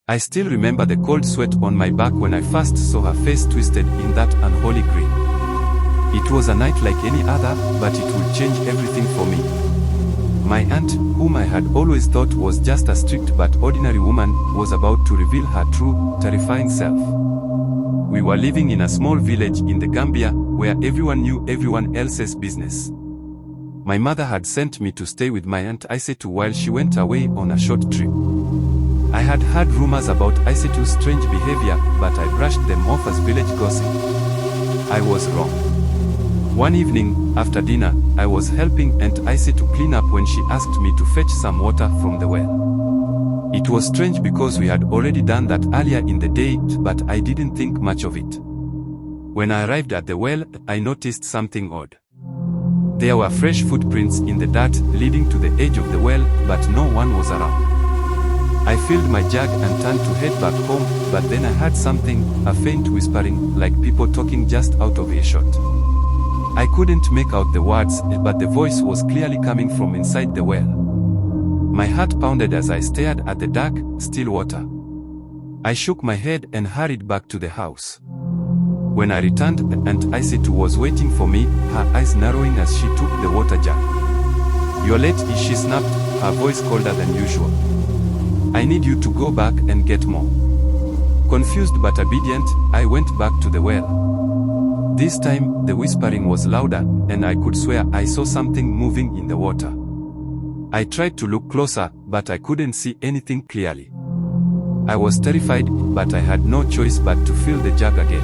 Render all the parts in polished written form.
I still remember the cold sweat on my back when I first saw her face twisted in that unholy grin. It was a night like any other, but it would change everything for me. My aunt, whom I had always thought was just a strict but ordinary woman, was about to reveal her true, terrifying self. We were living in a small village in the Gambia, where everyone knew everyone else's business. My mother had sent me to stay with my aunt Aissetou while she went away on a short trip. I had heard rumors about Aissetou's strange behavior, but I brushed them off as village gossip. I was wrong. One evening, after dinner, I was helping Aunt Aissetou clean up when she asked me to fetch some water from the well. It was strange because we had already done that earlier in the day, but I didn't think much of it. When I arrived at the well, I noticed something odd. There were fresh footprints in the dirt leading to the edge of the well, but no one was around. I filled my jug and turned to head back home, but then I heard something, a faint whispering, like people talking just out of earshot. I couldn't make out the words, but the voice was clearly coming from inside the well. My heart pounded as I stared at the dark, still water. I shook my head and hurried back to the house. When I returned, Aunt Aissetou was waiting for me, her eyes narrowing as she took the water jug. "You're late," she snapped, her voice colder than usual. "I need you to go back and get more." Confused but obedient, I went back to the well. This time, the whispering was louder, and I could swear I saw something moving in the water. I tried to look closer, but I couldn't see anything clearly. I was terrified, but I had no choice but to fill the jug again.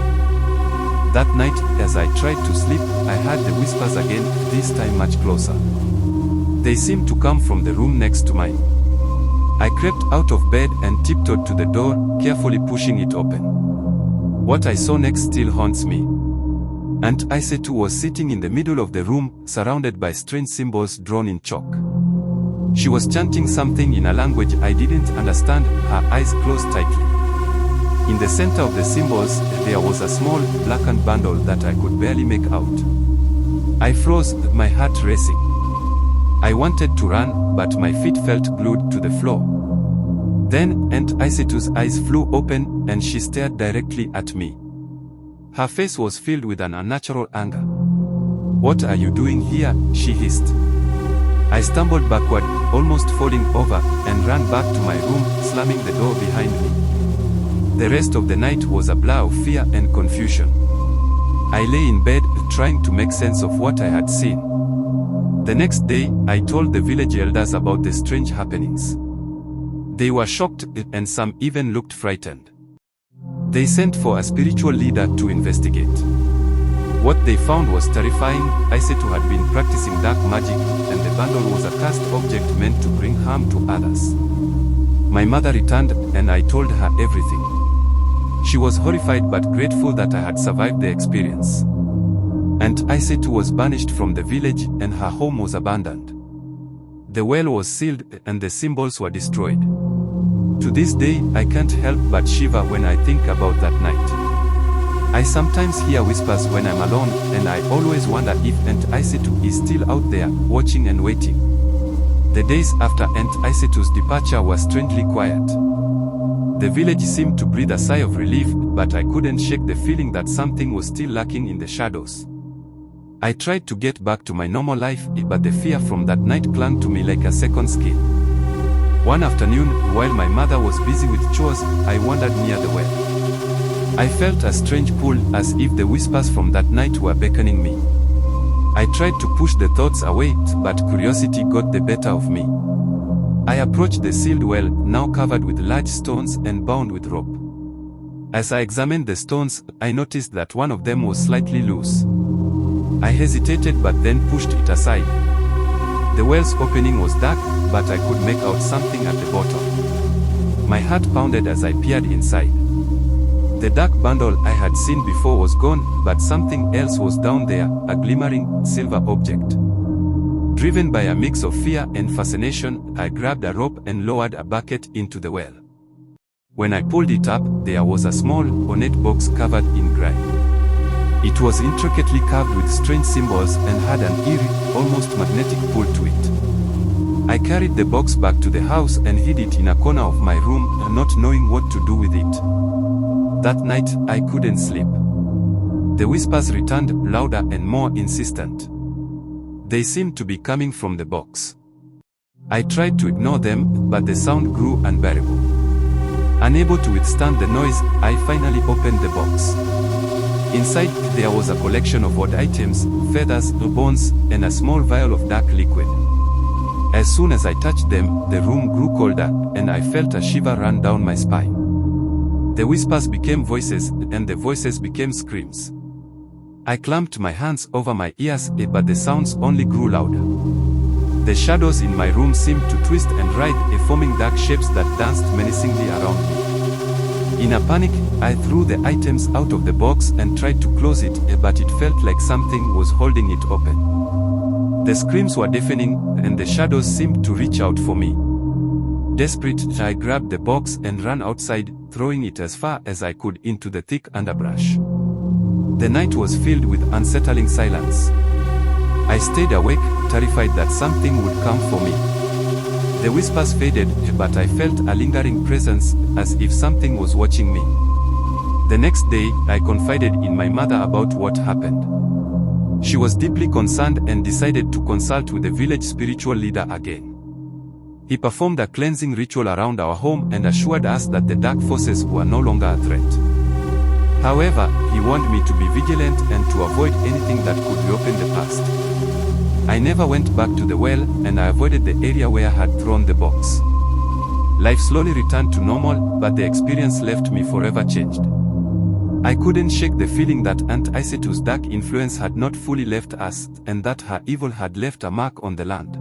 That night, as I tried to sleep, I heard the whispers again, this time much closer. They seemed to come from the room next to mine. I crept out of bed and tiptoed to the door, carefully pushing it open. What I saw next still haunts me. Aunt Aissetou was sitting in the middle of the room, surrounded by strange symbols drawn in chalk. She was chanting something in a language I didn't understand, her eyes closed tightly. In the center of the symbols, there was a small, blackened bundle that I could barely make out. I froze, my heart racing. I wanted to run, but my feet felt glued to the floor. Then, Aunt Aissetou's eyes flew open, and she stared directly at me. Her face was filled with an unnatural anger. "What are you doing here?" she hissed. I stumbled backward, almost falling over, and ran back to my room, slamming the door behind me. The rest of the night was a blur of fear and confusion. I lay in bed, trying to make sense of what I had seen. The next day, I told the village elders about the strange happenings. They were shocked, and some even looked frightened. They sent for a spiritual leader to investigate. What they found was terrifying. Aissetou had been practicing dark magic, and the bundle was a cursed object meant to bring harm to others. My mother returned, and I told her everything. She was horrified but grateful that I had survived the experience. Aunt Aissetou was banished from the village, and her home was abandoned. The well was sealed, and the symbols were destroyed. To this day, I can't help but shiver when I think about that night. I sometimes hear whispers when I'm alone, and I always wonder if Aunt Aissetou is still out there, watching and waiting. The days after Aunt Aissetou's departure were strangely quiet. The village seemed to breathe a sigh of relief, but I couldn't shake the feeling that something was still lurking in the shadows. I tried to get back to my normal life, but the fear from that night clung to me like a second skin. One afternoon, while my mother was busy with chores, I wandered near the well. I felt a strange pull, as if the whispers from that night were beckoning me. I tried to push the thoughts away, but curiosity got the better of me. I approached the sealed well, now covered with large stones and bound with rope. As I examined the stones, I noticed that one of them was slightly loose. I hesitated but then pushed it aside. The well's opening was dark, but I could make out something at the bottom. My heart pounded as I peered inside. The dark bundle I had seen before was gone, but something else was down there, a glimmering, silver object. Driven by a mix of fear and fascination, I grabbed a rope and lowered a bucket into the well. When I pulled it up, there was a small, ornate box covered in grime. It was intricately carved with strange symbols and had an eerie, almost magnetic pull to it. I carried the box back to the house and hid it in a corner of my room, not knowing what to do with it. That night, I couldn't sleep. The whispers returned, louder and more insistent. They seemed to be coming from the box. I tried to ignore them, but the sound grew unbearable. Unable to withstand the noise, I finally opened the box. Inside, there was a collection of odd items, feathers, bones, and a small vial of dark liquid. As soon as I touched them, the room grew colder, and I felt a shiver run down my spine. The whispers became voices, and the voices became screams. I clamped my hands over my ears, but the sounds only grew louder. The shadows in my room seemed to twist and writhe, forming dark shapes that danced menacingly around me. In a panic, I threw the items out of the box and tried to close it, but it felt like something was holding it open. The screams were deafening, and the shadows seemed to reach out for me. Desperate, I grabbed the box and ran outside, throwing it as far as I could into the thick underbrush. The night was filled with unsettling silence. I stayed awake, terrified that something would come for me. The whispers faded, but I felt a lingering presence, as if something was watching me. The next day, I confided in my mother about what happened. She was deeply concerned and decided to consult with the village spiritual leader again. He performed a cleansing ritual around our home and assured us that the dark forces were no longer a threat. However, he warned me to be vigilant and to avoid anything that could reopen the past. I never went back to the well, and I avoided the area where I had thrown the box. Life slowly returned to normal, but the experience left me forever changed. I couldn't shake the feeling that Aunt Isitu's dark influence had not fully left us, and that her evil had left a mark on the land.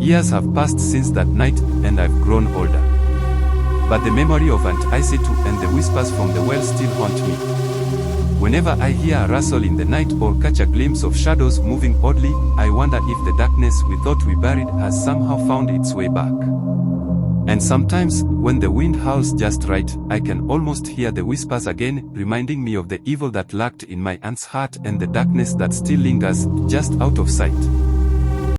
Years have passed since that night, and I've grown older. But the memory of Aunt Isitu and the whispers from the well still haunt me. Whenever I hear a rustle in the night or catch a glimpse of shadows moving oddly, I wonder if the darkness we thought we buried has somehow found its way back. And sometimes, when the wind howls just right, I can almost hear the whispers again, reminding me of the evil that lurked in my aunt's heart and the darkness that still lingers, just out of sight.